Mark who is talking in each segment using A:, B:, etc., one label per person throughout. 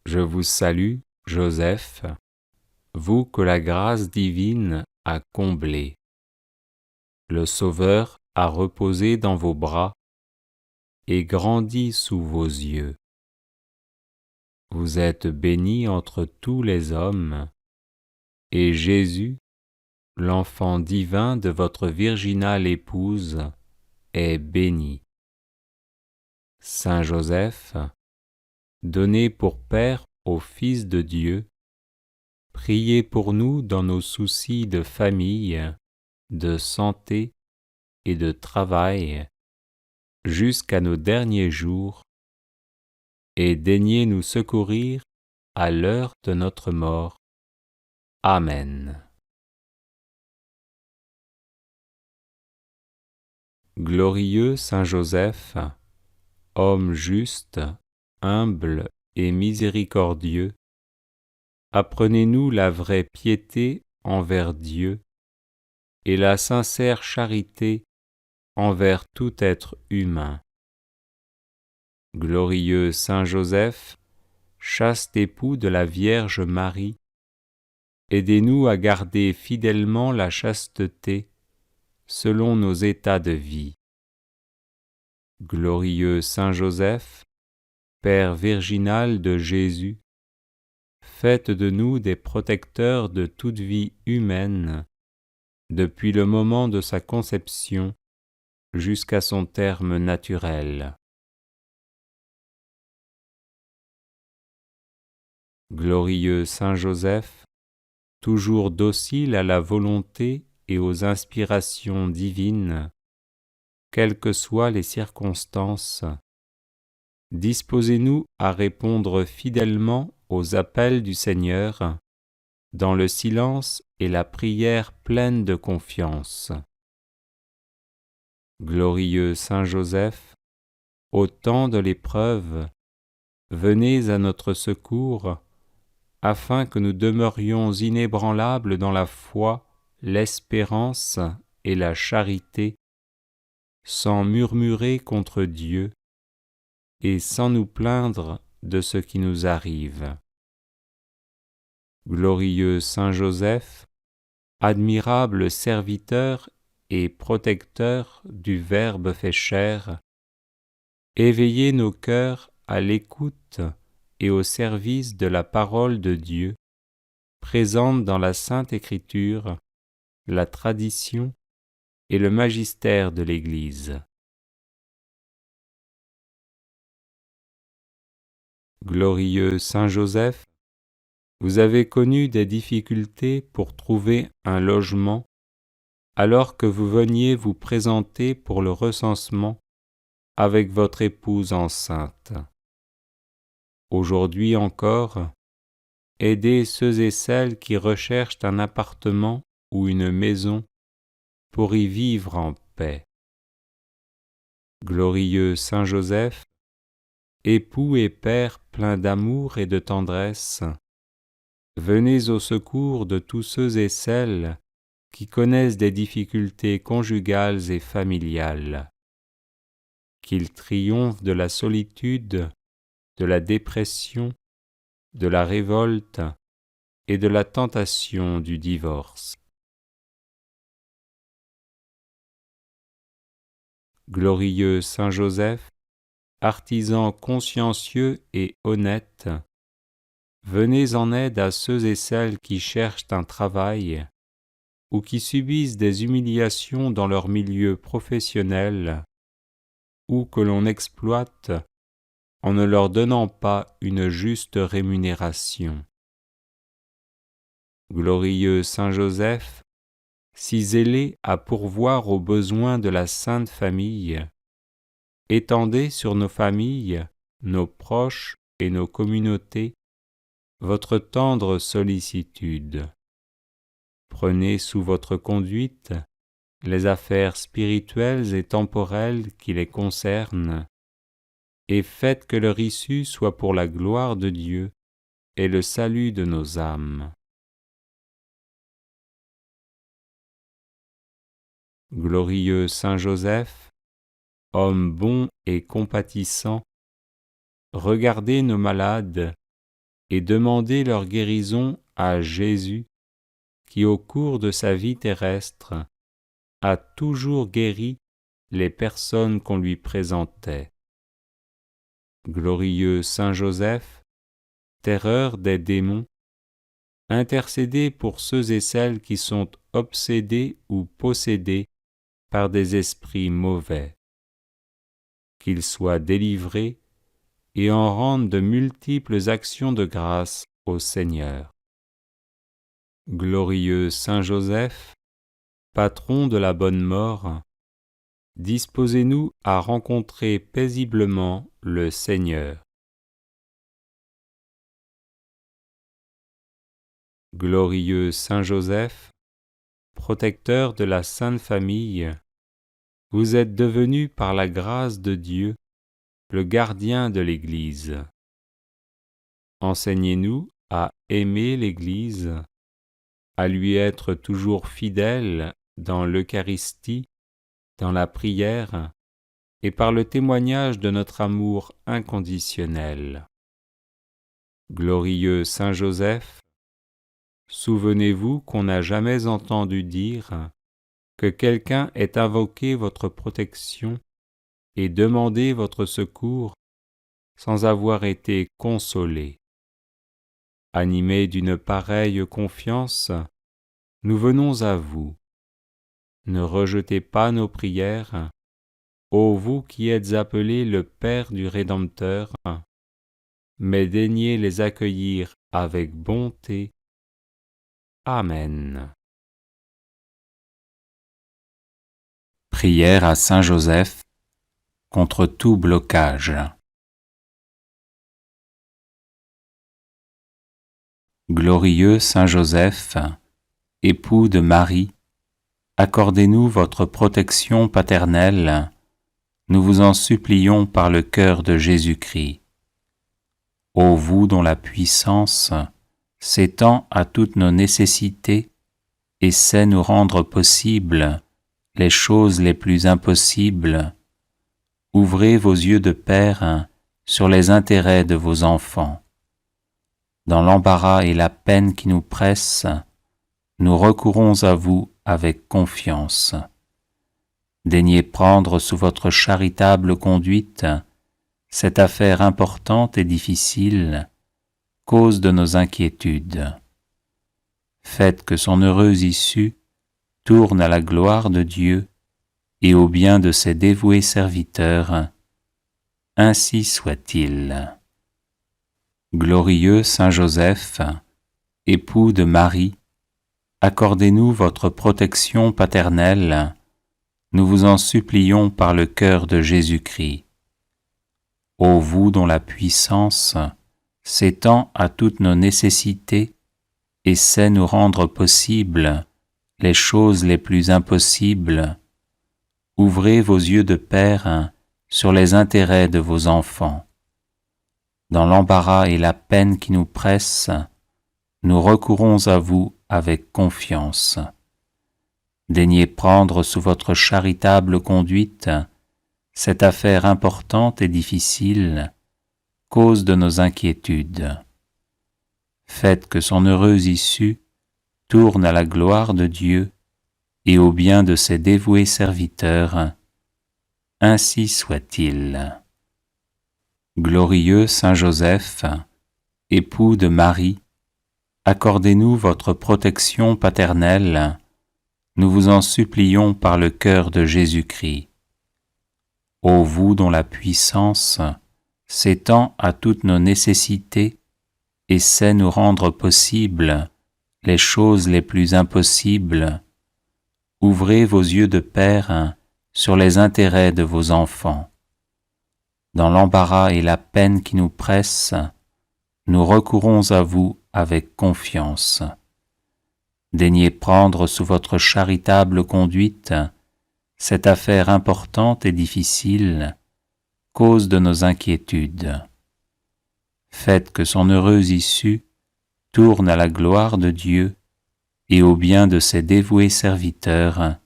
A: Je vous salue, Joseph, vous que la grâce divine a comblé. Le Sauveur a reposé dans vos bras et grandi sous vos yeux. Vous êtes bénie entre tous les hommes, et Jésus, l'enfant divin de votre virginale épouse, est béni. Saint Joseph, donné pour Père au Fils de Dieu, priez pour nous dans nos soucis de famille, de santé et de travail, jusqu'à nos derniers jours, et daignez nous secourir à l'heure de notre mort. Amen. Glorieux Saint Joseph, homme juste, humble et miséricordieux, apprenez-nous la vraie piété envers Dieu et la sincère charité envers tout être humain. Glorieux Saint Joseph, chaste époux de la Vierge Marie, aidez-nous à garder fidèlement la chasteté selon nos états de vie. Glorieux Saint Joseph, Père virginal de Jésus, faites de nous des protecteurs de toute vie humaine, depuis le moment de sa conception jusqu'à son terme naturel. Glorieux Saint Joseph, toujours docile à la volonté et aux inspirations divines, quelles que soient les circonstances, disposez-nous à répondre fidèlement aux appels du Seigneur, dans le silence et la prière pleine de confiance. Glorieux Saint Joseph, au temps de l'épreuve, venez à notre secours, afin que nous demeurions inébranlables dans la foi, l'espérance et la charité, sans murmurer contre Dieu et sans nous plaindre de ce qui nous arrive. Glorieux Saint Joseph, admirable serviteur et protecteur du Verbe fait chair, éveillez nos cœurs à l'écoute et au service de la parole de Dieu, présente dans la Sainte Écriture, la tradition et le magistère de l'Église. Glorieux Saint Joseph, vous avez connu des difficultés pour trouver un logement alors que vous veniez vous présenter pour le recensement avec votre épouse enceinte. Aujourd'hui encore, aidez ceux et celles qui recherchent un appartement ou une maison pour y vivre en paix. Glorieux Saint Joseph, époux et père plein d'amour et de tendresse, venez au secours de tous ceux et celles qui connaissent des difficultés conjugales et familiales. Qu'ils triomphent de la solitude, de la dépression, de la révolte et de la tentation du divorce. Glorieux Saint Joseph, artisan consciencieux et honnête, venez en aide à ceux et celles qui cherchent un travail ou qui subissent des humiliations dans leur milieu professionnel ou que l'on exploite en ne leur donnant pas une juste rémunération. Glorieux Saint Joseph, si zélé à pourvoir aux besoins de la Sainte Famille, étendez sur nos familles, nos proches et nos communautés votre tendre sollicitude. Prenez sous votre conduite les affaires spirituelles et temporelles qui les concernent, et faites que leur issue soit pour la gloire de Dieu et le salut de nos âmes. Glorieux Saint Joseph, homme bon et compatissant, regardez nos malades et demandez leur guérison à Jésus, qui au cours de sa vie terrestre a toujours guéri les personnes qu'on lui présentait. Glorieux Saint Joseph, terreur des démons, intercédez pour ceux et celles qui sont obsédés ou possédés par des esprits mauvais. Qu'ils soient délivrés et en rendent de multiples actions de grâce au Seigneur. Glorieux Saint Joseph, patron de la bonne mort, disposez-nous à rencontrer paisiblement le Seigneur. Glorieux Saint Joseph, protecteur de la Sainte Famille, vous êtes devenu par la grâce de Dieu le gardien de l'Église. Enseignez-nous à aimer l'Église, à lui être toujours fidèles dans l'Eucharistie, dans la prière et par le témoignage de notre amour inconditionnel. Glorieux Saint Joseph, souvenez-vous qu'on n'a jamais entendu dire que quelqu'un ait invoqué votre protection et demandé votre secours sans avoir été consolé. Animés d'une pareille confiance, nous venons à vous. Ne rejetez pas nos prières, ô vous qui êtes appelé le Père du Rédempteur, mais daignez les accueillir avec bonté. Amen. Prière à Saint Joseph contre tout blocage. Glorieux Saint Joseph, époux de Marie, accordez-nous votre protection paternelle, nous vous en supplions par le cœur de Jésus-Christ. Ô vous dont la puissance s'étend à toutes nos nécessités et sait nous rendre possibles les choses les plus impossibles, ouvrez vos yeux de Père sur les intérêts de vos enfants. Dans l'embarras et la peine qui nous pressent, nous recourons à vous avec confiance. Daignez prendre sous votre charitable conduite cette affaire importante et difficile, cause de nos inquiétudes. Faites que son heureuse issue tourne à la gloire de Dieu et au bien de ses dévoués serviteurs. Ainsi soit-il. Glorieux Saint Joseph, époux de Marie, accordez-nous votre protection paternelle, nous vous en supplions par le cœur de Jésus-Christ. Ô vous dont la puissance s'étend à toutes nos nécessités et sait nous rendre possibles les choses les plus impossibles, ouvrez vos yeux de Père sur les intérêts de vos enfants. Dans l'embarras et la peine qui nous pressent, nous recourons à vous avec confiance. Daignez prendre sous votre charitable conduite cette affaire importante et difficile, cause de nos inquiétudes. Faites que son heureuse issue tourne à la gloire de Dieu et au bien de ses dévoués serviteurs. Ainsi soit-il. Glorieux Saint Joseph, époux de Marie, accordez-nous votre protection paternelle, nous vous en supplions par le cœur de Jésus-Christ. Ô vous dont la puissance s'étend à toutes nos nécessités et sait nous rendre possibles les choses les plus impossibles, ouvrez vos yeux de Père sur les intérêts de vos enfants. Dans l'embarras et la peine qui nous pressent, nous recourons à vous avec confiance. Daignez prendre sous votre charitable conduite cette affaire importante et difficile, cause de nos inquiétudes. Faites que son heureuse issue tourne à la gloire de Dieu et au bien de ses dévoués serviteurs.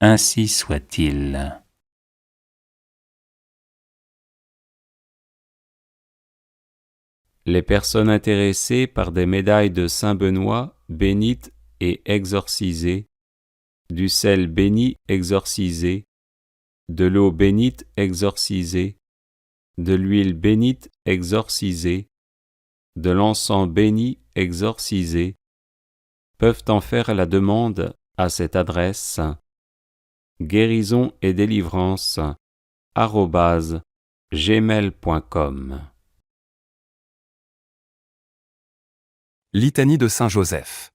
A: Ainsi soit-il. Les personnes intéressées par des médailles de Saint Benoît bénites et exorcisées, du sel béni exorcisé, de l'eau bénite exorcisée, de l'huile bénite exorcisée, de l'encens béni exorcisé, peuvent en faire la demande à cette adresse guérison et délivrance @gmail.com.
B: Litanie de Saint Joseph.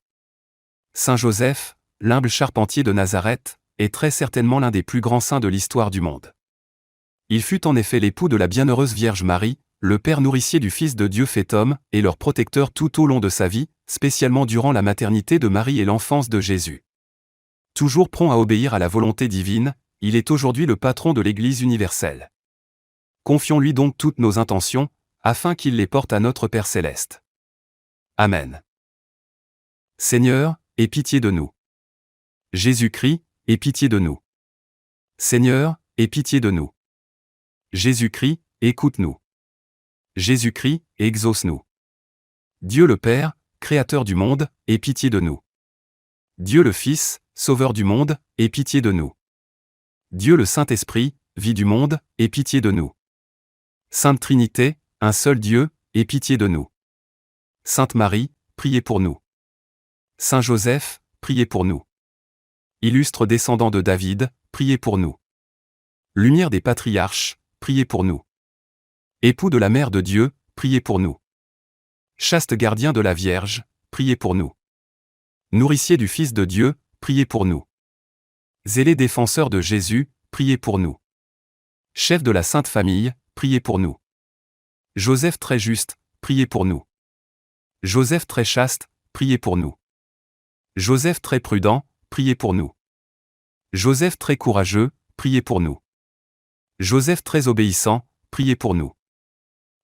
B: Saint Joseph, l'humble charpentier de Nazareth, est très certainement l'un des plus grands saints de l'histoire du monde. Il fut en effet l'époux de la bienheureuse Vierge Marie, le père nourricier du Fils de Dieu fait homme, et leur protecteur tout au long de sa vie, spécialement durant la maternité de Marie et l'enfance de Jésus. Toujours prompt à obéir à la volonté divine, il est aujourd'hui le patron de l'Église universelle. Confions-lui donc toutes nos intentions, afin qu'il les porte à notre Père céleste. Amen. Seigneur, aie pitié de nous. Jésus-Christ, aie pitié de nous. Seigneur, aie pitié de nous. Jésus-Christ, écoute-nous. Jésus-Christ, exauce-nous. Dieu le Père, Créateur du monde, aie pitié de nous. Dieu le Fils, Sauveur du monde, aie pitié de nous. Dieu le Saint-Esprit, vie du monde, aie pitié de nous. Sainte Trinité, un seul Dieu, aie pitié de nous. Sainte Marie, priez pour nous. Saint Joseph, priez pour nous. Illustre descendant de David, priez pour nous. Lumière des patriarches, priez pour nous. Époux de la Mère de Dieu, priez pour nous. Chaste gardien de la Vierge, priez pour nous. Nourricier du Fils de Dieu, priez pour nous. Zélé défenseur de Jésus, priez pour nous. Chef de la Sainte Famille, priez pour nous. Joseph très juste, priez pour nous. Joseph très chaste, priez pour nous. Joseph très prudent, priez pour nous. Joseph très courageux, priez pour nous. Joseph très obéissant, priez pour nous.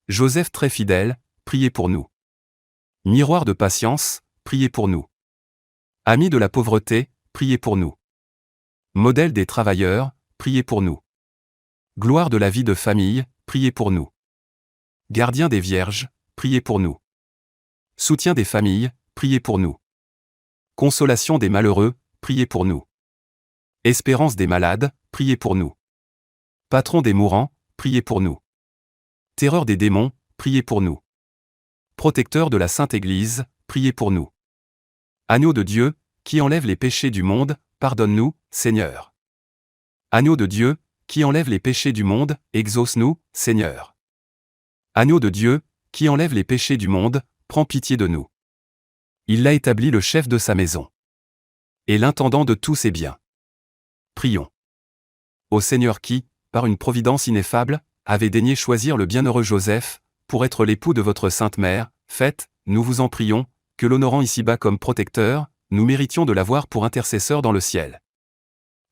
B: Joseph très fidèle, priez pour nous. Miroir de patience, priez pour nous. Ami de la pauvreté, priez pour nous. Modèle des travailleurs, priez pour nous. Gloire de la vie de famille, priez pour nous. Gardien des vierges, priez pour nous. Soutien des familles, priez pour nous. Consolation des malheureux, priez pour nous. Espérance des malades, priez pour nous. Patron des mourants, priez pour nous. Terreur des démons, priez pour nous. Protecteur de la Sainte Église, priez pour nous. Agneau de Dieu, qui enlève les péchés du monde, pardonne-nous, Seigneur. Agneau de Dieu, qui enlève les péchés du monde, exauce-nous, Seigneur. Agneau de Dieu, qui enlève les péchés du monde, prends pitié de nous. Il l'a établi le chef de sa maison. Et l'intendant de tous ses biens. Prions. Ô Seigneur qui, par une providence ineffable, avez daigné choisir le bienheureux Joseph, pour être l'époux de votre Sainte Mère, faites, nous vous en prions, que l'honorant ici-bas comme protecteur, nous méritions de l'avoir pour intercesseur dans le ciel.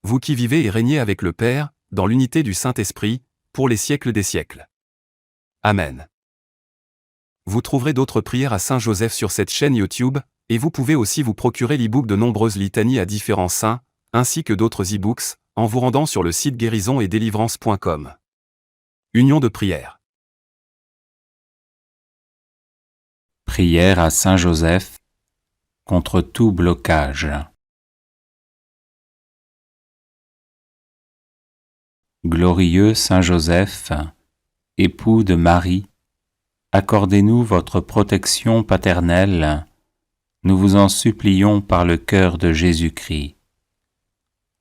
B: Vous qui vivez et régnez avec le Père, dans l'unité du Saint-Esprit, pour les siècles des siècles. Amen. Vous trouverez d'autres prières à Saint Joseph sur cette chaîne YouTube, et vous pouvez aussi vous procurer l'e-book de nombreuses litanies à différents saints, ainsi que d'autres e-books, en vous rendant sur le site guérisonetdélivrance.com. Union de prière.
A: Prière à Saint Joseph contre tout blocage. Glorieux Saint Joseph, époux de Marie, accordez-nous votre protection paternelle, nous vous en supplions par le cœur de Jésus-Christ.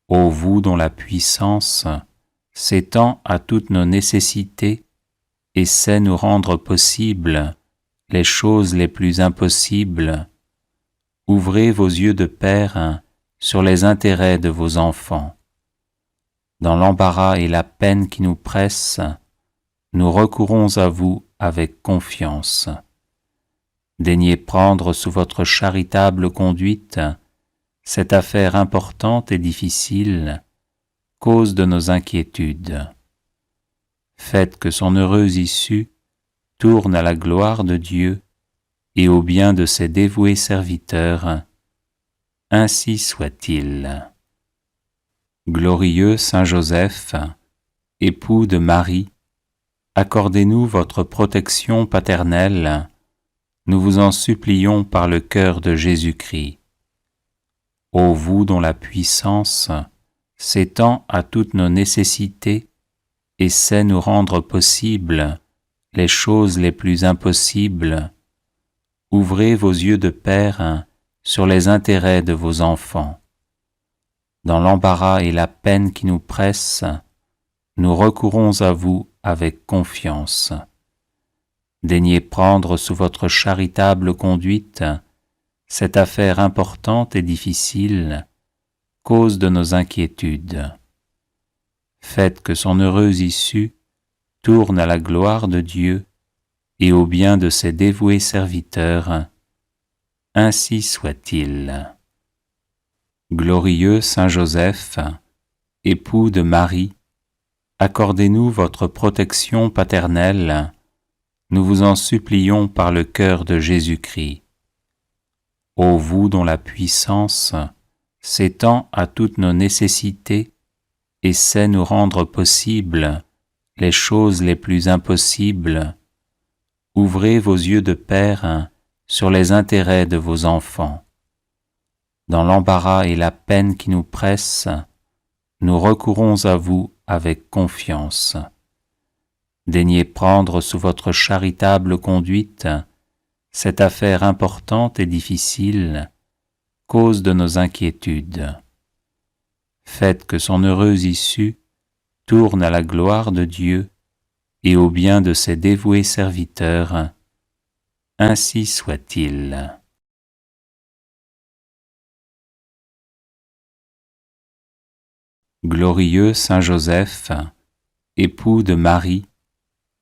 A: Ô vous dont la puissance s'étend à toutes nos nécessités et sait nous rendre possibles les choses les plus impossibles, ouvrez vos yeux de Père sur les intérêts de vos enfants. Dans l'embarras et la peine qui nous pressent, nous recourons à vous avec confiance. Daignez prendre sous votre charitable conduite cette affaire importante et difficile, cause de nos inquiétudes. Faites que son heureuse issue tourne à la gloire de Dieu et au bien de ses dévoués serviteurs. Ainsi soit-il. Glorieux Saint Joseph, époux de Marie, accordez-nous votre protection paternelle, nous vous en supplions par le cœur de Jésus-Christ. Ô vous dont la puissance s'étend à toutes nos nécessités et sait nous rendre possibles les choses les plus impossibles, ouvrez vos yeux de Père sur les intérêts de vos enfants. Dans l'embarras et la peine qui nous pressent, nous recourons à vous avec confiance. Daignez prendre sous votre charitable conduite cette affaire importante et difficile, cause de nos inquiétudes. Faites que son heureuse issue tourne à la gloire de Dieu et au bien de ses dévoués serviteurs. Ainsi soit-il. Glorieux Saint Joseph, époux de Marie, accordez-nous votre protection paternelle, nous vous en supplions par le cœur de Jésus-Christ. Ô vous dont la puissance s'étend à toutes nos nécessités et sait nous rendre possibles les choses les plus impossibles, ouvrez vos yeux de Père sur les intérêts de vos enfants. Dans l'embarras et la peine qui nous pressent, nous recourons à vous avec confiance. Daignez prendre sous votre charitable conduite cette affaire importante et difficile, cause de nos inquiétudes. Faites que son heureuse issue tourne à la gloire de Dieu et au bien de ses dévoués serviteurs. Ainsi soit-il. Glorieux Saint Joseph, époux de Marie,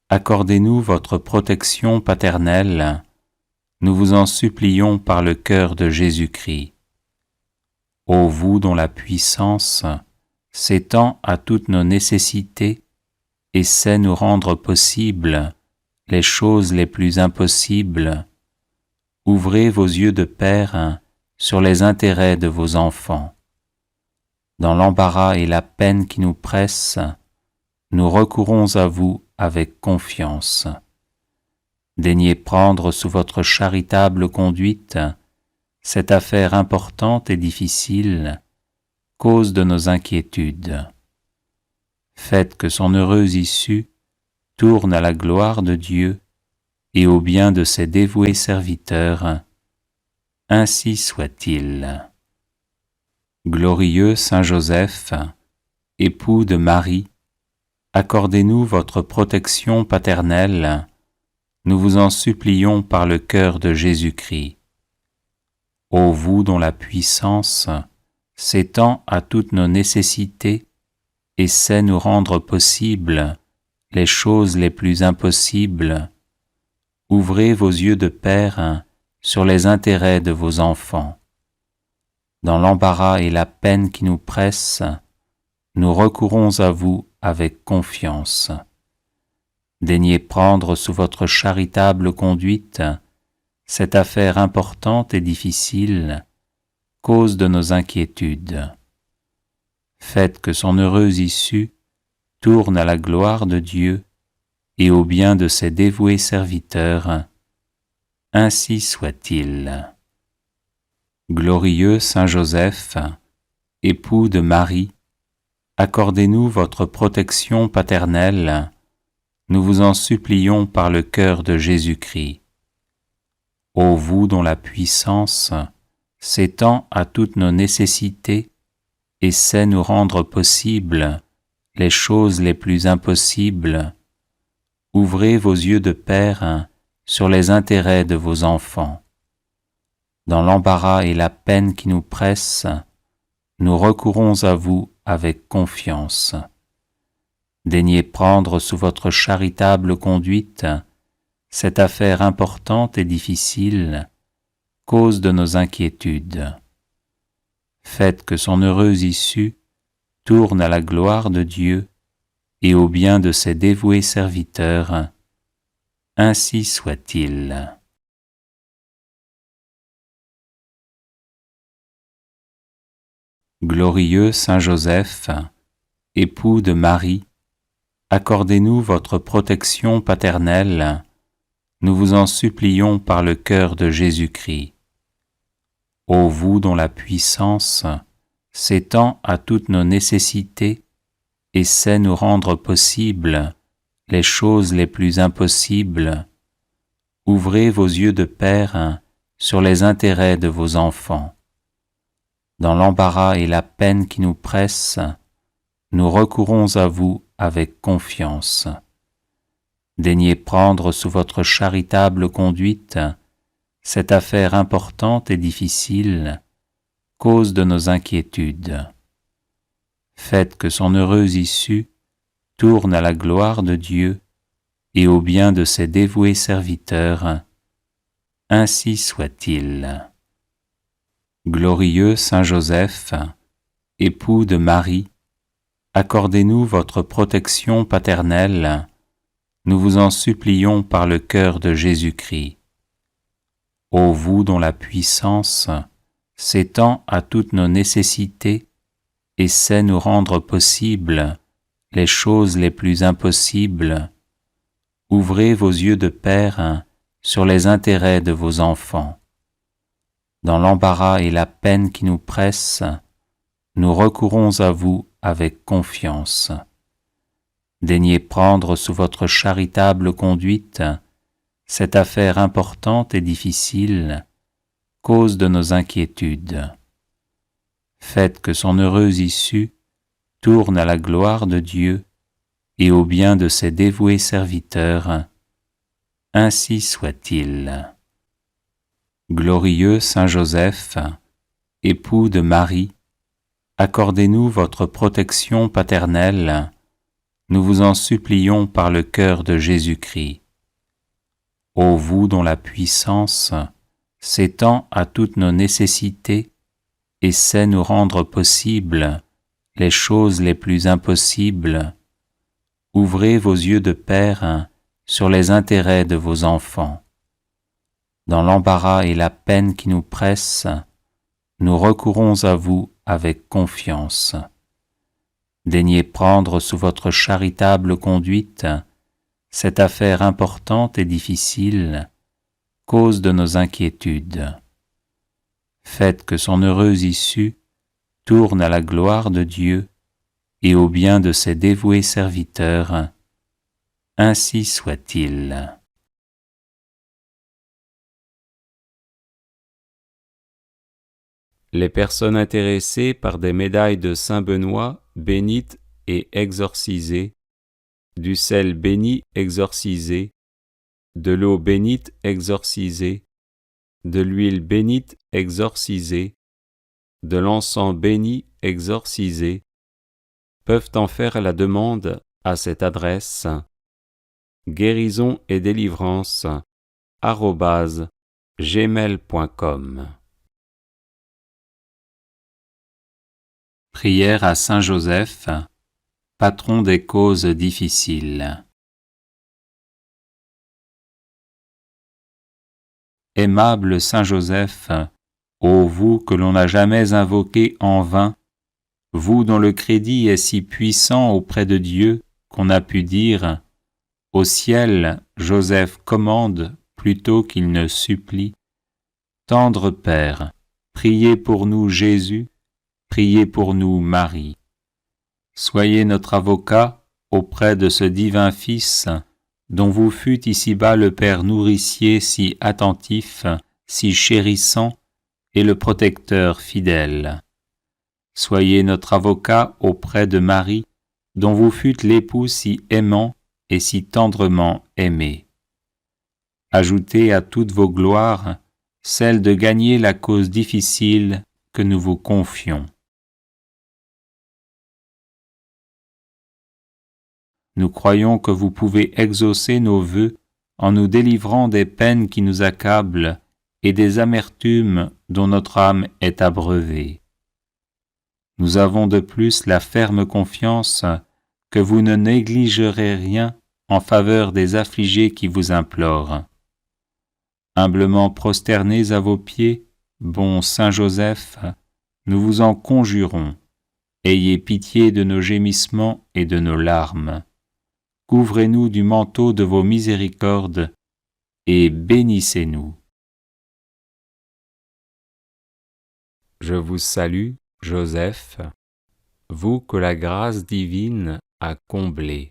A: accordez-nous votre protection paternelle, nous vous en supplions par le cœur de Jésus-Christ. Ô vous dont la puissance s'étend à toutes nos nécessités et sait nous rendre possibles les choses les plus impossibles, ouvrez vos yeux de Père sur les intérêts de vos enfants. Dans l'embarras et la peine qui nous pressent, nous recourons à vous avec confiance. Daignez prendre sous votre charitable conduite cette affaire importante et difficile, cause de nos inquiétudes. Faites que son heureuse issue tourne à la gloire de Dieu et au bien de ses dévoués serviteurs. Ainsi soit-il. Glorieux Saint Joseph, époux de Marie, accordez-nous votre protection paternelle, nous vous en supplions par le cœur de Jésus-Christ. Ô vous dont la puissance s'étend à toutes nos nécessités et sait nous rendre possibles les choses les plus impossibles, ouvrez vos yeux de Père sur les intérêts de vos enfants. Dans l'embarras et la peine qui nous pressent, nous recourons à vous avec confiance. Daignez prendre sous votre charitable conduite cette affaire importante et difficile, cause de nos inquiétudes. Faites que son heureuse issue tourne à la gloire de Dieu et au bien de ses dévoués serviteurs. Ainsi soit-il. Glorieux Saint Joseph, époux de Marie, accordez-nous votre protection paternelle, nous vous en supplions par le cœur de Jésus-Christ. Ô vous dont la puissance s'étend à toutes nos nécessités et sait nous rendre possibles les choses les plus impossibles, ouvrez vos yeux de Père sur les intérêts de vos enfants. Dans l'embarras et la peine qui nous pressent, nous recourons à vous avec confiance. Daignez prendre sous votre charitable conduite cette affaire importante et difficile, cause de nos inquiétudes. Faites que son heureuse issue tourne à la gloire de Dieu et au bien de ses dévoués serviteurs. Ainsi soit-il. Glorieux Saint Joseph, époux de Marie, accordez-nous votre protection paternelle, nous vous en supplions par le cœur de Jésus-Christ. Ô vous dont la puissance s'étend à toutes nos nécessités et sait nous rendre possibles les choses les plus impossibles, ouvrez vos yeux de Père sur les intérêts de vos enfants. Dans l'embarras et la peine qui nous pressent, nous recourons à vous avec confiance. Daignez prendre sous votre charitable conduite cette affaire importante et difficile, cause de nos inquiétudes. Faites que son heureuse issue tourne à la gloire de Dieu et au bien de ses dévoués serviteurs. Ainsi soit-il. Glorieux Saint Joseph, époux de Marie, accordez-nous votre protection paternelle, nous vous en supplions par le cœur de Jésus-Christ. Ô vous dont la puissance s'étend à toutes nos nécessités et sait nous rendre possibles les choses les plus impossibles, ouvrez vos yeux de Père sur les intérêts de vos enfants. Dans l'embarras et la peine qui nous pressent, nous recourons à vous avec confiance. Daignez prendre sous votre charitable conduite cette affaire importante et difficile, cause de nos inquiétudes. Faites que son heureuse issue tourne à la gloire de Dieu et au bien de ses dévoués serviteurs. Ainsi soit-il. Glorieux Saint Joseph, époux de Marie, accordez-nous votre protection paternelle, nous vous en supplions par le cœur de Jésus-Christ. Ô vous dont la puissance s'étend à toutes nos nécessités et sait nous rendre possibles les choses les plus impossibles, ouvrez vos yeux de Père sur les intérêts de vos enfants. Dans l'embarras et la peine qui nous pressent, nous recourons à vous avec confiance. Daignez prendre sous votre charitable conduite cette affaire importante et difficile, cause de nos inquiétudes. Faites que son heureuse issue tourne à la gloire de Dieu et au bien de ses dévoués serviteurs. Ainsi soit-il. Les personnes intéressées par des médailles de Saint Benoît bénites et exorcisées, du sel béni exorcisé, de l'eau bénite exorcisée, de l'huile bénite exorcisée, de l'encens béni exorcisé, peuvent en faire la demande à cette adresse guérison et délivrance @gmail.com. Prière à Saint Joseph, patron des causes difficiles. Aimable Saint Joseph, ô vous que l'on n'a jamais invoqué en vain, vous dont le crédit est si puissant auprès de Dieu qu'on a pu dire « Au ciel, Joseph commande plutôt qu'il ne supplie ». Tendre Père, priez pour nous Jésus, priez pour nous Marie. Soyez notre avocat auprès de ce divin Fils, dont vous fûtes ici-bas le Père nourricier si attentif, si chérissant, et le protecteur fidèle. Soyez notre avocat auprès de Marie, dont vous fûtes l'époux si aimant et si tendrement aimé. Ajoutez à toutes vos gloires celle de gagner la cause difficile que nous vous confions. Nous croyons que vous pouvez exaucer nos vœux en nous délivrant des peines qui nous accablent et des amertumes dont notre âme est abreuvée. Nous avons de plus la ferme confiance que vous ne négligerez rien en faveur des affligés qui vous implorent. Humblement prosternés à vos pieds, bon Saint Joseph, nous vous en conjurons, ayez pitié de nos gémissements et de nos larmes. Couvrez-nous du manteau de vos miséricordes et bénissez-nous. Je vous salue, Joseph, vous que la grâce divine a comblé.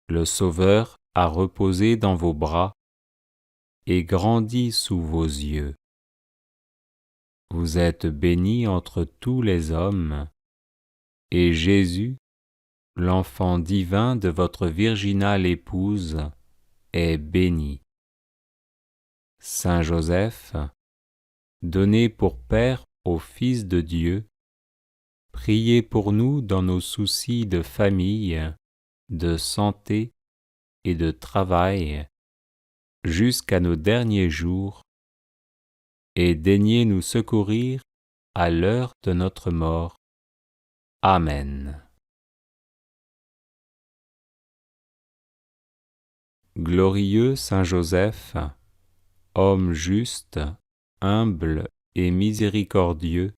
A: Le Sauveur a reposé dans vos bras et grandi sous vos yeux. Vous êtes bénie entre tous les hommes, et Jésus, l'enfant divin de votre virginale épouse, est béni. Saint Joseph, donné pour Père au Fils de Dieu, priez pour nous dans nos soucis de famille, de santé et de travail, jusqu'à nos derniers jours, et daignez nous secourir à l'heure de notre mort. Amen. Glorieux Saint Joseph, homme juste, humble et miséricordieux,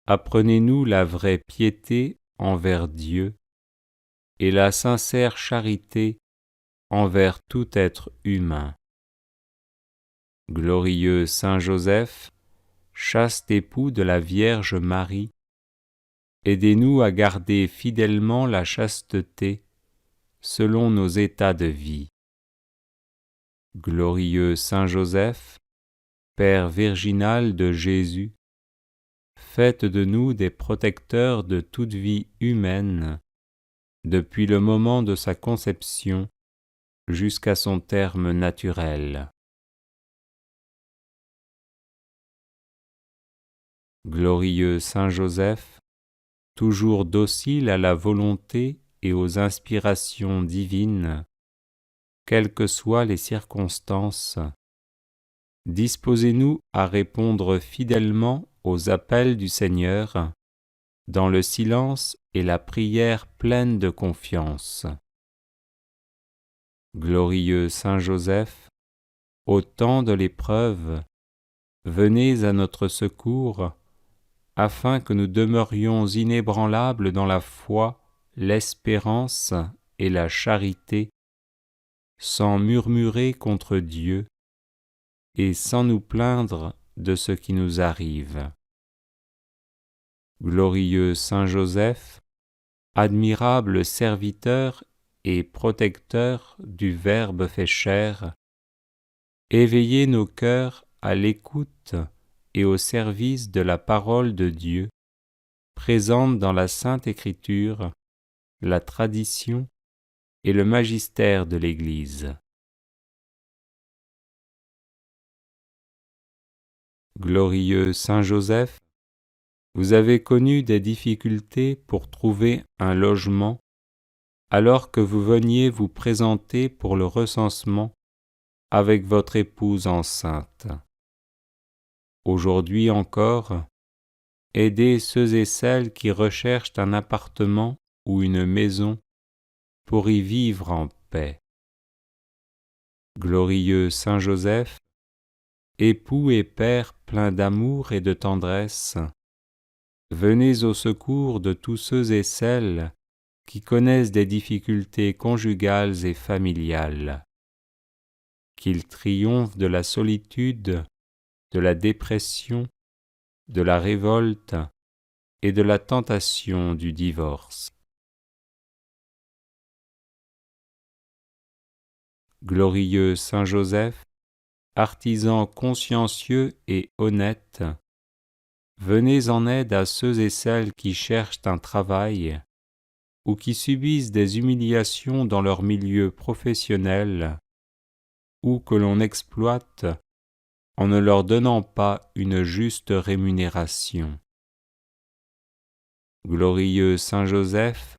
A: apprenez-nous la vraie piété envers Dieu et la sincère charité envers tout être humain. Glorieux Saint Joseph, chaste époux de la Vierge Marie, aidez-nous à garder fidèlement la chasteté selon nos états de vie. Glorieux Saint Joseph, Père virginal de Jésus, faites de nous des protecteurs de toute vie humaine, depuis le moment de sa conception jusqu'à son terme naturel. Glorieux Saint Joseph, toujours docile à la volonté et aux inspirations divines, quelles que soient les circonstances, disposez-nous à répondre fidèlement aux appels du Seigneur dans le silence et la prière pleine de confiance. Glorieux Saint Joseph, au temps de l'épreuve, venez à notre secours, afin que nous demeurions inébranlables dans la foi, l'espérance et la charité, sans murmurer contre Dieu et sans nous plaindre de ce qui nous arrive. Glorieux Saint Joseph, admirable serviteur et protecteur du Verbe fait chair, éveillez nos cœurs à l'écoute et au service de la parole de Dieu, présente dans la Sainte Écriture, la tradition et le magistère de l'Église. Glorieux Saint Joseph, vous avez connu des difficultés pour trouver un logement alors que vous veniez vous présenter pour le recensement avec votre épouse enceinte. Aujourd'hui encore, aidez ceux et celles qui recherchent un appartement ou une maison pour y vivre en paix. Glorieux Saint Joseph, époux et père plein d'amour et de tendresse, venez au secours de tous ceux et celles qui connaissent des difficultés conjugales et familiales. Qu'ils triomphent de la solitude, de la dépression, de la révolte et de la tentation du divorce. Glorieux Saint Joseph, artisan consciencieux et honnête, venez en aide à ceux et celles qui cherchent un travail ou qui subissent des humiliations dans leur milieu professionnel ou que l'on exploite en ne leur donnant pas une juste rémunération. Glorieux Saint Joseph,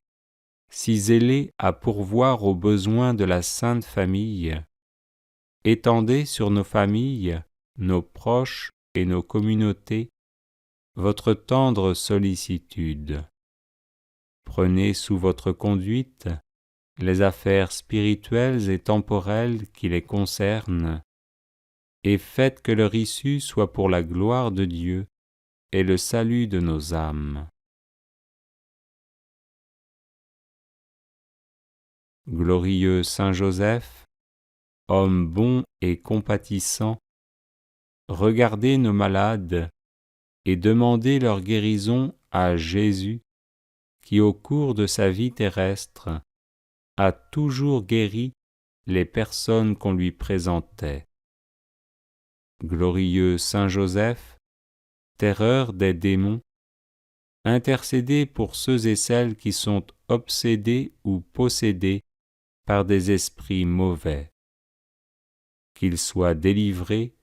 A: si zélé à pourvoir aux besoins de la Sainte Famille, étendez sur nos familles, nos proches et nos communautés votre tendre sollicitude. Prenez sous votre conduite les affaires spirituelles et temporelles qui les concernent, et faites que leur issue soit pour la gloire de Dieu et le salut de nos âmes. Glorieux Saint Joseph, homme bon et compatissant, regardez nos malades et demandez leur guérison à Jésus, qui au cours de sa vie terrestre a toujours guéri les personnes qu'on lui présentait. Glorieux Saint Joseph, terreur des démons, intercédez pour ceux et celles qui sont obsédés ou possédés par des esprits mauvais. Qu'ils soient délivrés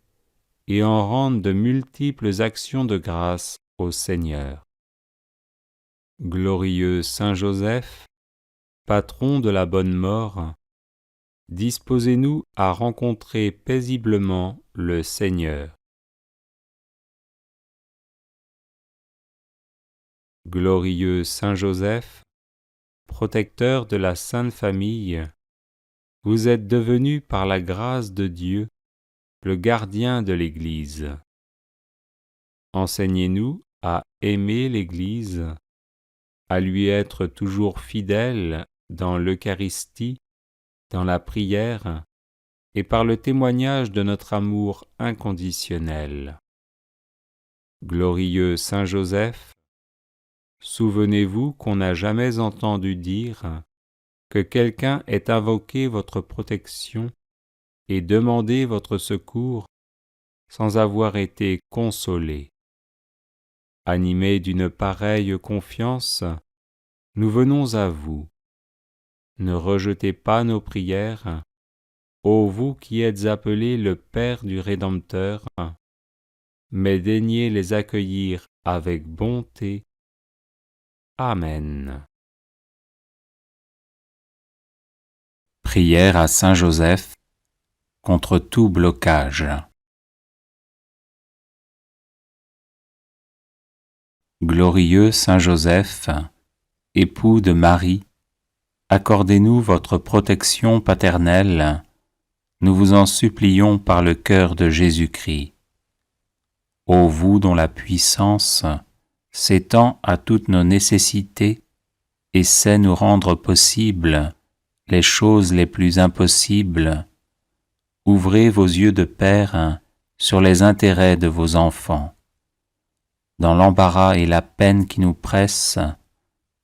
A: et en rendent de multiples actions de grâce au Seigneur. Glorieux Saint Joseph, patron de la bonne mort, disposez-nous à rencontrer paisiblement le Seigneur. Glorieux Saint Joseph, protecteur de la Sainte Famille, vous êtes devenu par la grâce de Dieu le gardien de l'Église. Enseignez-nous à aimer l'Église, à lui être toujours fidèles dans l'Eucharistie, dans la prière et par le témoignage de notre amour inconditionnel. Glorieux Saint Joseph, souvenez-vous qu'on n'a jamais entendu dire que quelqu'un ait invoqué votre protection et demandé votre secours sans avoir été consolé. Animés d'une pareille confiance, nous venons à vous. Ne rejetez pas nos prières, ô vous qui êtes appelés le Père du Rédempteur, mais daignez les accueillir avec bonté. Amen.
C: Prière à Saint Joseph contre tout blocage. Glorieux Saint Joseph, époux de Marie, accordez-nous votre protection paternelle, nous vous en supplions par le cœur de Jésus-Christ. Ô vous dont la puissance s'étend à toutes nos nécessités et sait nous rendre possibles les choses les plus impossibles, ouvrez vos yeux de Père sur les intérêts de vos enfants. Dans l'embarras et la peine qui nous pressent,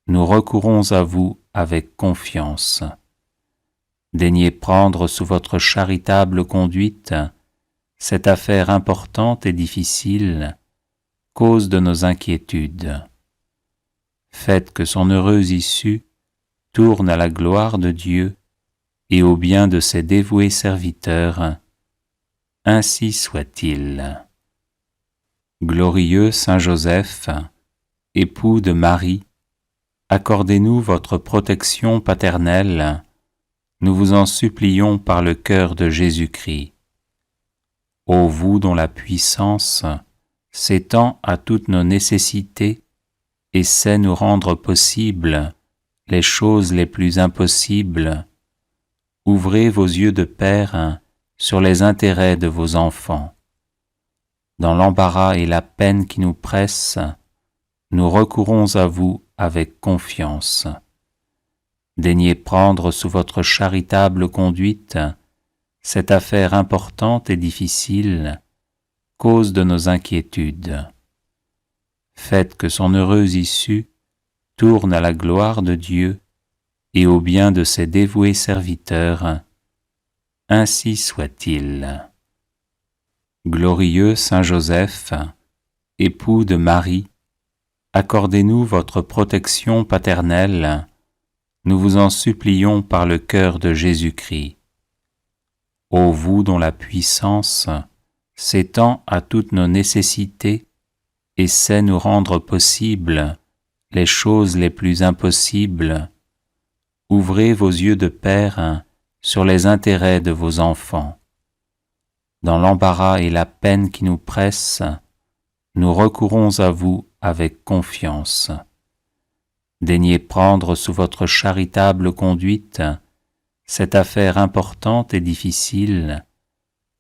C: nous recourons à vous avec confiance. Daignez prendre sous votre charitable conduite cette affaire importante et difficile, cause de nos inquiétudes. Faites que son heureuse issue tourne à la gloire de Dieu et au bien de ses dévoués serviteurs. Ainsi soit-il. Glorieux Saint Joseph, époux de Marie, accordez-nous votre protection paternelle, nous vous en supplions par le cœur de Jésus-Christ. Ô vous dont la puissance s'étend à toutes nos nécessités et sait nous rendre possibles les choses les plus impossibles, ouvrez vos yeux de Père sur les intérêts de vos enfants. Dans l'embarras et la peine qui nous pressent, nous recourons à vous avec confiance. Daignez prendre sous votre charitable conduite cette affaire importante et difficile, cause de nos inquiétudes. Faites que son heureuse issue tourne à la gloire de Dieu et au bien de ses dévoués serviteurs. Ainsi soit-il. Glorieux Saint Joseph, époux de Marie, accordez-nous votre protection paternelle, nous vous en supplions par le cœur de Jésus-Christ. Ô vous dont la puissance s'étend à toutes nos nécessités et sait nous rendre possibles les choses les plus impossibles, ouvrez vos yeux de Père sur les intérêts de vos enfants. Dans l'embarras et la peine qui nous pressent, nous recourons à vous avec confiance. Daignez prendre sous votre charitable conduite cette affaire importante et difficile,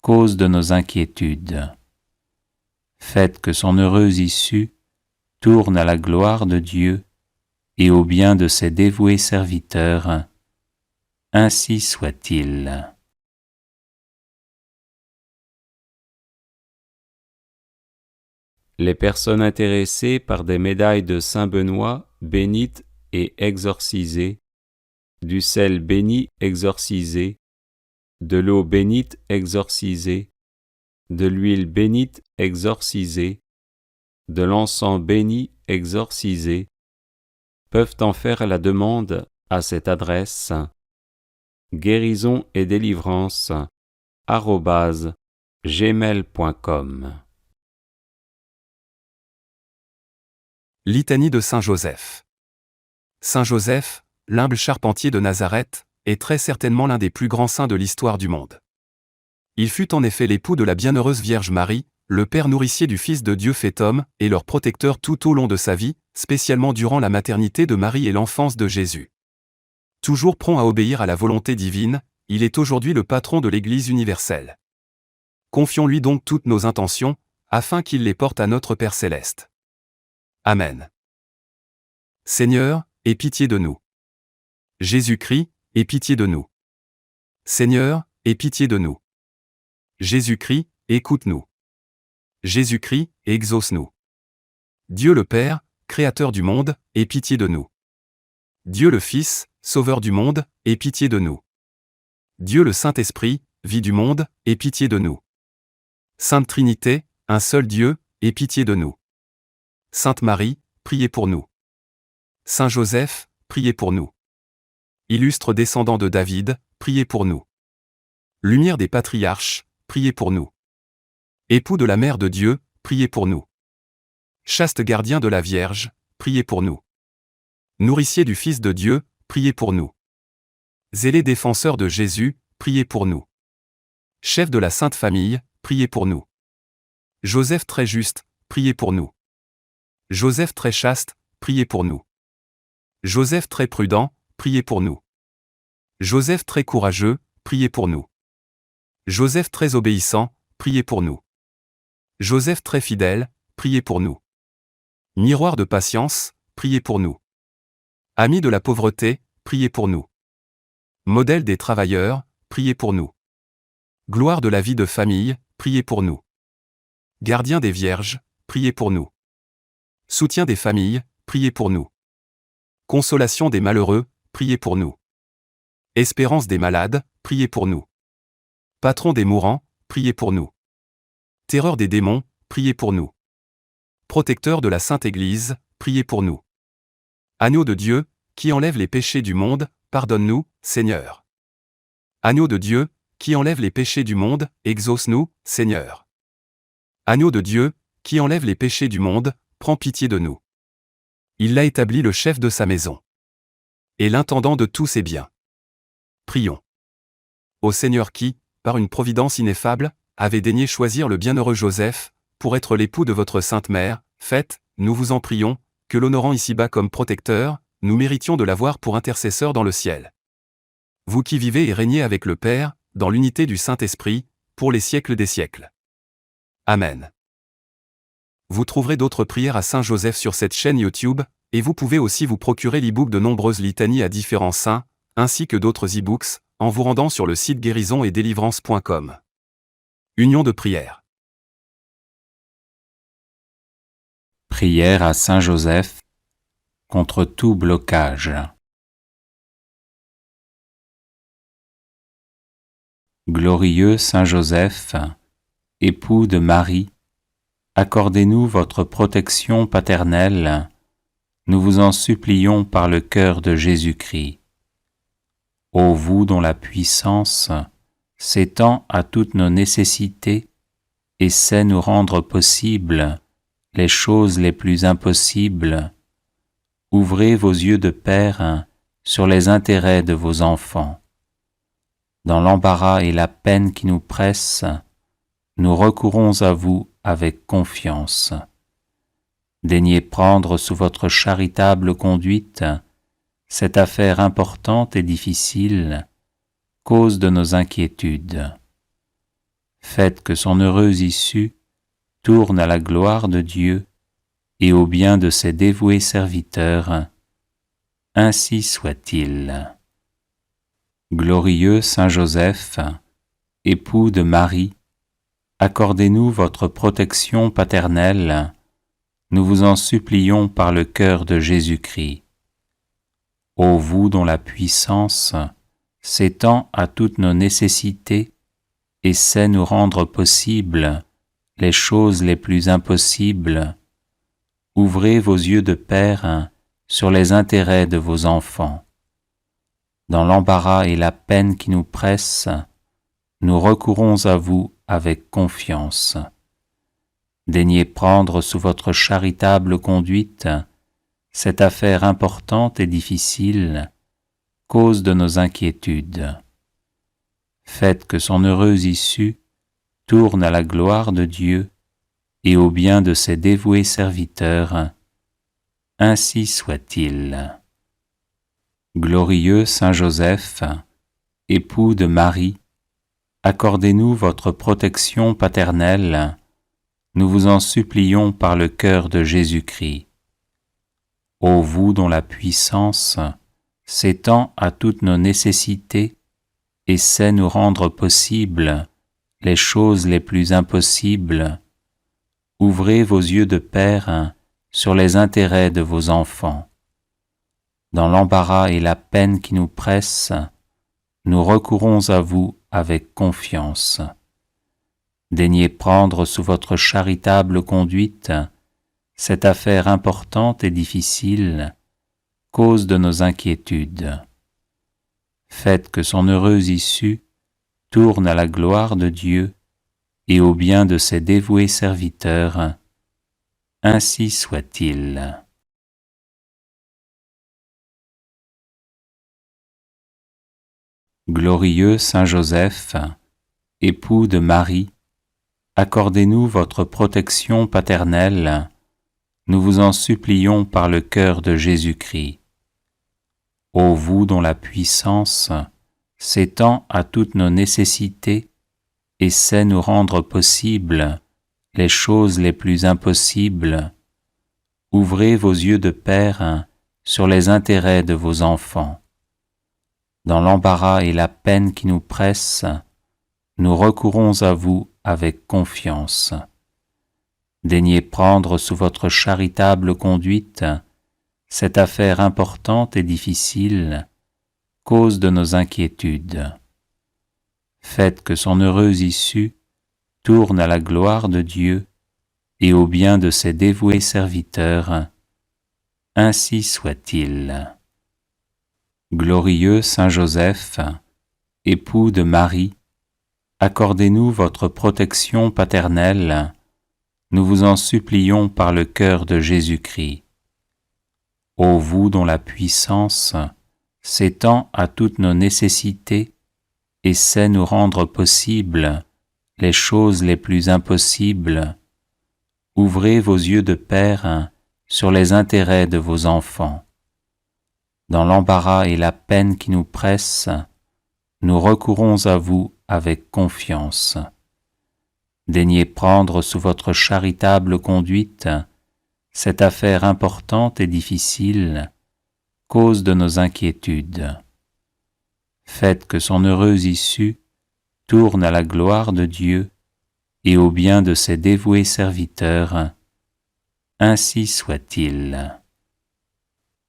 C: cause de nos inquiétudes. Faites que son heureuse issue tourne à la gloire de Dieu et au bien de ses dévoués serviteurs. Ainsi soit-il.
A: Les personnes intéressées par des médailles de Saint Benoît bénites et exorcisées, du sel béni exorcisé, de l'eau bénite exorcisée, de l'huile bénite exorcisée, de l'encens béni exorcisé, peuvent en faire la demande à cette adresse guérison et délivrance @gmail.com.
B: Litanie de Saint Joseph. Saint Joseph, l'humble charpentier de Nazareth, est très certainement l'un des plus grands saints de l'histoire du monde. Il fut en effet l'époux de la bienheureuse Vierge Marie, le père nourricier du Fils de Dieu fait homme, et leur protecteur tout au long de sa vie, spécialement durant la maternité de Marie et l'enfance de Jésus. Toujours prompt à obéir à la volonté divine, il est aujourd'hui le patron de l'Église universelle. Confions-lui donc toutes nos intentions, afin qu'il les porte à notre Père céleste. Amen. Seigneur, aie pitié de nous. Jésus-Christ, aie pitié de nous. Seigneur, aie pitié de nous. Jésus-Christ, écoute-nous. Jésus-Christ, exauce-nous. Dieu le Père, Créateur du monde, aie pitié de nous. Dieu le Fils, Sauveur du monde, aie pitié de nous. Dieu le Saint-Esprit, vie du monde, aie pitié de nous. Sainte Trinité, un seul Dieu, aie pitié de nous. Sainte Marie, priez pour nous. Saint Joseph, priez pour nous. Illustre descendant de David, priez pour nous. Lumière des patriarches, priez pour nous. Époux de la Mère de Dieu, priez pour nous. Chaste gardien de la Vierge, priez pour nous. Nourricier du Fils de Dieu, priez pour nous. Zélé défenseur de Jésus, priez pour nous. Chef de la Sainte Famille, priez pour nous. Joseph très juste, priez pour nous. Joseph très chaste, priez pour nous. Joseph très prudent, priez pour nous. Joseph très courageux, priez pour nous. Joseph très obéissant, priez pour nous. Joseph très fidèle, priez pour nous. Miroir de patience, priez pour nous. Ami de la pauvreté, priez pour nous. Modèle des travailleurs, priez pour nous. Gloire de la vie de famille, priez pour nous. Gardien des vierges, priez pour nous. Soutien des familles, priez pour nous. Consolation des malheureux, priez pour nous. Espérance des malades, priez pour nous. Patron des mourants, priez pour nous. Terreur des démons, priez pour nous. Protecteur de la Sainte Église, priez pour nous. Agneau de Dieu, qui enlève les péchés du monde, pardonne-nous, Seigneur. Agneau de Dieu, qui enlève les péchés du monde, exauce-nous, Seigneur. Agneau de Dieu, qui enlève les péchés du monde, prends pitié de nous. Il l'a établi le chef de sa maison. Et l'intendant de tous ses biens. Prions. Ô Seigneur qui, par une providence ineffable, avait daigné choisir le bienheureux Joseph, pour être l'époux de votre Sainte Mère, faites, nous vous en prions, que l'honorant ici-bas comme protecteur, nous méritions de l'avoir pour intercesseur dans le ciel. Vous qui vivez et régnez avec le Père, dans l'unité du Saint-Esprit, pour les siècles des siècles. Amen. Vous trouverez d'autres prières à Saint Joseph sur cette chaîne YouTube, et vous pouvez aussi vous procurer l'e-book de nombreuses litanies à différents saints, ainsi que d'autres e-books, en vous rendant sur le site guérisonetdélivrance.com. Union de prière.
C: Prière à Saint Joseph contre tout blocage. Glorieux Saint Joseph, époux de Marie, accordez-nous votre protection paternelle, nous vous en supplions par le cœur de Jésus-Christ. Ô vous dont la puissance s'étend à toutes nos nécessités et sait nous rendre possibles les choses les plus impossibles, ouvrez vos yeux de Père sur les intérêts de vos enfants. Dans l'embarras et la peine qui nous pressent, nous recourons à vous avec confiance. Daignez prendre sous votre charitable conduite cette affaire importante et difficile, cause de nos inquiétudes. Faites que son heureuse issue tourne à la gloire de Dieu et au bien de ses dévoués serviteurs. Ainsi soit-il. Glorieux Saint Joseph, époux de Marie, accordez-nous votre protection paternelle, nous vous en supplions par le cœur de Jésus-Christ. Ô vous dont la puissance s'étend à toutes nos nécessités et sait nous rendre possibles les choses les plus impossibles, ouvrez vos yeux de Père sur les intérêts de vos enfants. Dans l'embarras et la peine qui nous pressent, nous recourons à vous avec confiance. Daignez prendre sous votre charitable conduite cette affaire importante et difficile, cause de nos inquiétudes. Faites que son heureuse issue tourne à la gloire de Dieu et au bien de ses dévoués serviteurs. Ainsi soit-il. Glorieux Saint Joseph, époux de Marie, accordez-nous votre protection paternelle, nous vous en supplions par le cœur de Jésus-Christ. Ô vous dont la puissance s'étend à toutes nos nécessités et sait nous rendre possibles les choses les plus impossibles, ouvrez vos yeux de Père sur les intérêts de vos enfants. Dans l'embarras et la peine qui nous pressent, nous recourons à vous avec confiance. Daignez prendre sous votre charitable conduite cette affaire importante et difficile, cause de nos inquiétudes. Faites que son heureuse issue tourne à la gloire de Dieu et au bien de ses dévoués serviteurs. Ainsi soit-il. Glorieux Saint Joseph, époux de Marie, accordez-nous votre protection paternelle, nous vous en supplions par le cœur de Jésus-Christ. Ô vous dont la puissance s'étend à toutes nos nécessités et sait nous rendre possibles les choses les plus impossibles, ouvrez vos yeux de Père sur les intérêts de vos enfants. Dans l'embarras et la peine qui nous pressent, nous recourons à vous avec confiance. Daignez prendre sous votre charitable conduite cette affaire importante et difficile, cause de nos inquiétudes. Faites que son heureuse issue tourne à la gloire de Dieu et au bien de ses dévoués serviteurs. Ainsi soit-il. Glorieux Saint Joseph, époux de Marie, accordez-nous votre protection paternelle, nous vous en supplions par le cœur de Jésus-Christ. Ô vous dont la puissance s'étend à toutes nos nécessités et sait nous rendre possibles les choses les plus impossibles, ouvrez vos yeux de Père sur les intérêts de vos enfants. Dans l'embarras et la peine qui nous pressent, nous recourons à vous avec confiance. Daignez prendre sous votre charitable conduite cette affaire importante et difficile, cause de nos inquiétudes. Faites que son heureuse issue tourne à la gloire de Dieu et au bien de ses dévoués serviteurs. Ainsi soit-il.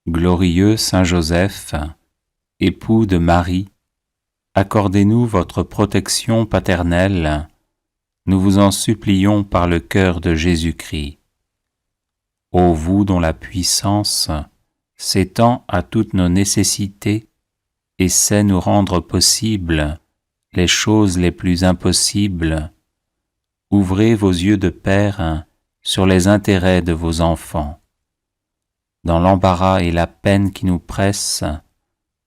C: Glorieux Saint Joseph, époux de Marie, accordez-nous votre protection paternelle, nous vous en supplions par le cœur de Jésus-Christ. Ô vous dont la puissance s'étend à toutes nos nécessités et sait nous rendre possibles les choses les plus impossibles, ouvrez vos yeux de Père sur les intérêts de vos enfants. Dans l'embarras et la peine qui nous pressent,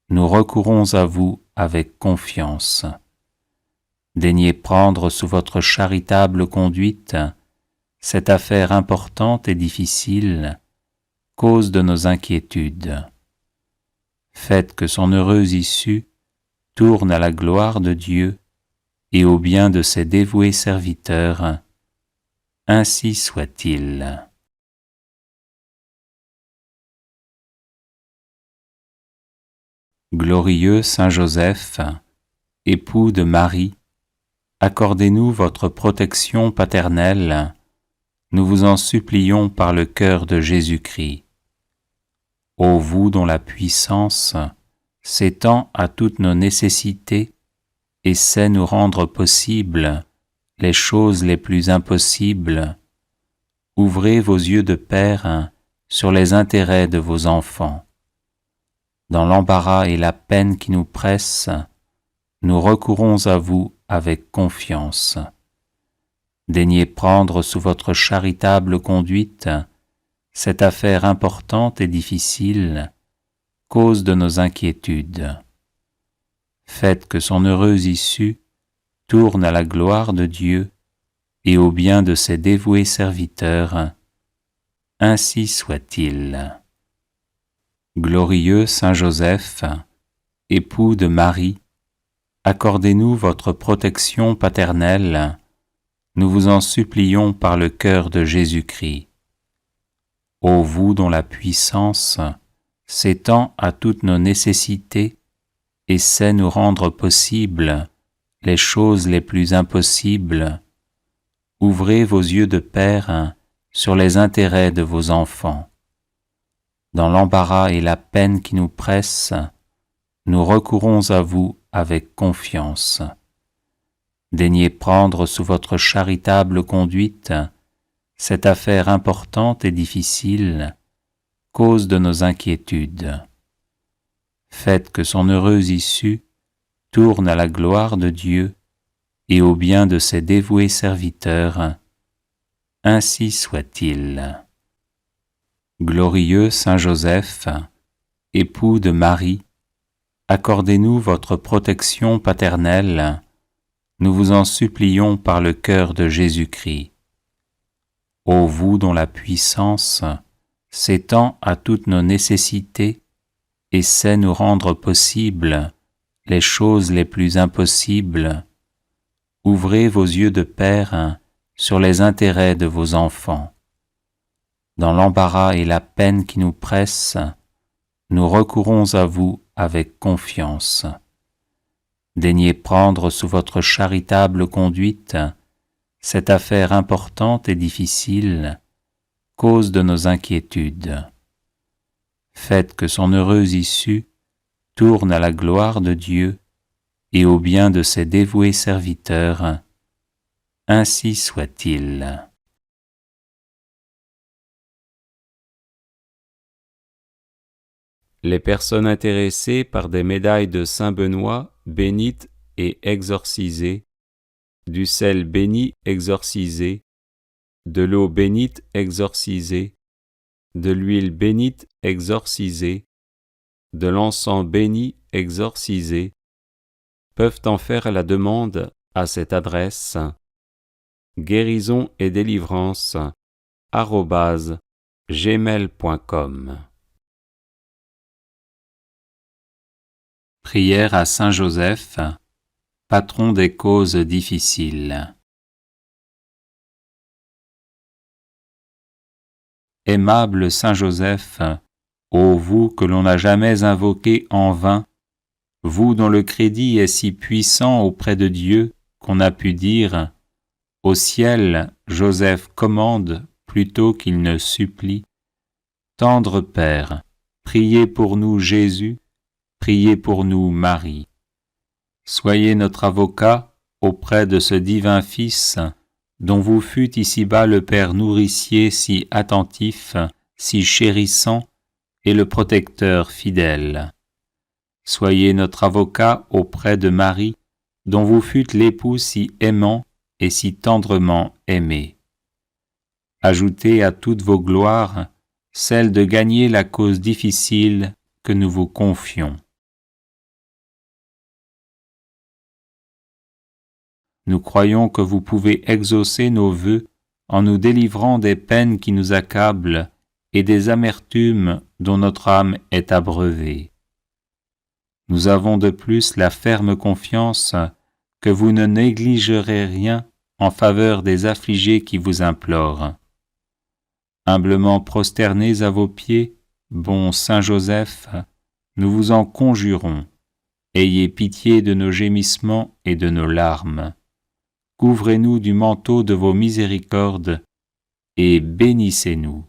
C: nous recourons à vous avec confiance. Daignez prendre sous votre charitable conduite cette affaire importante et difficile, cause de nos inquiétudes. Faites que son heureuse issue tourne à la gloire de Dieu et au bien de ses dévoués serviteurs. Ainsi soit-il. Glorieux Saint Joseph, époux de Marie, accordez-nous votre protection paternelle, nous vous en supplions par le cœur de Jésus-Christ. Ô vous dont la puissance s'étend à toutes nos nécessités et sait nous rendre possibles les choses les plus impossibles, ouvrez vos yeux de Père sur les intérêts de vos enfants. Dans l'embarras et la peine qui nous pressent, nous recourons à vous avec confiance. Daignez prendre sous votre charitable conduite cette affaire importante et difficile, cause de nos inquiétudes. Faites que son heureuse issue tourne à la gloire de Dieu et au bien de ses dévoués serviteurs. Ainsi soit-il. Glorieux Saint Joseph, époux de Marie, accordez-nous votre protection paternelle, nous vous en supplions par le cœur de Jésus-Christ. Ô vous dont la puissance s'étend à toutes nos nécessités et sait nous rendre possibles les choses les plus impossibles, ouvrez vos yeux de Père sur les intérêts de vos enfants. Dans l'embarras et la peine qui nous pressent, nous recourons à vous avec confiance. Daignez prendre sous votre charitable conduite cette affaire importante et difficile, cause de nos inquiétudes. Faites que son heureuse issue tourne à la gloire de Dieu et au bien de ses dévoués serviteurs. Ainsi soit-il. Glorieux Saint Joseph, époux de Marie, accordez-nous votre protection paternelle, nous vous en supplions par le cœur de Jésus-Christ. Ô vous dont la puissance s'étend à toutes nos nécessités et sait nous rendre possibles les choses les plus impossibles, ouvrez vos yeux de Père sur les intérêts de vos enfants. Dans l'embarras et la peine qui nous pressent, nous recourons à vous avec confiance. Daignez prendre sous votre charitable conduite cette affaire importante et difficile, cause de nos inquiétudes. Faites que son heureuse issue tourne à la gloire de Dieu et au bien de ses dévoués serviteurs. Ainsi soit-il.
A: Les personnes intéressées par des médailles de Saint Benoît bénites et exorcisées, du sel béni exorcisé, de l'eau bénite exorcisée, de l'huile bénite exorcisée, de l'encens béni exorcisé, peuvent en faire la demande à cette adresse guérison et délivrance @gmail.com.
C: Prière à Saint Joseph, patron des causes difficiles. Aimable Saint Joseph, ô vous que l'on n'a jamais invoqué en vain, vous dont le crédit est si puissant auprès de Dieu qu'on a pu dire « Au ciel, Joseph commande plutôt qu'il ne supplie ». Tendre Père, priez pour nous Jésus, priez pour nous Marie. Soyez notre avocat auprès de ce divin Fils, dont vous fûtes ici-bas le Père nourricier si attentif, si chérissant, et le protecteur fidèle. Soyez notre avocat auprès de Marie, dont vous fûtes l'époux si aimant et si tendrement aimé. Ajoutez à toutes vos gloires celle de gagner la cause difficile que nous vous confions. Nous croyons que vous pouvez exaucer nos vœux en nous délivrant des peines qui nous accablent et des amertumes dont notre âme est abreuvée. Nous avons de plus la ferme confiance que vous ne négligerez rien en faveur des affligés qui vous implorent. Humblement prosternés à vos pieds, bon Saint Joseph, nous vous en conjurons, ayez pitié de nos gémissements et de nos larmes. Couvrez-nous du manteau de vos miséricordes et bénissez-nous.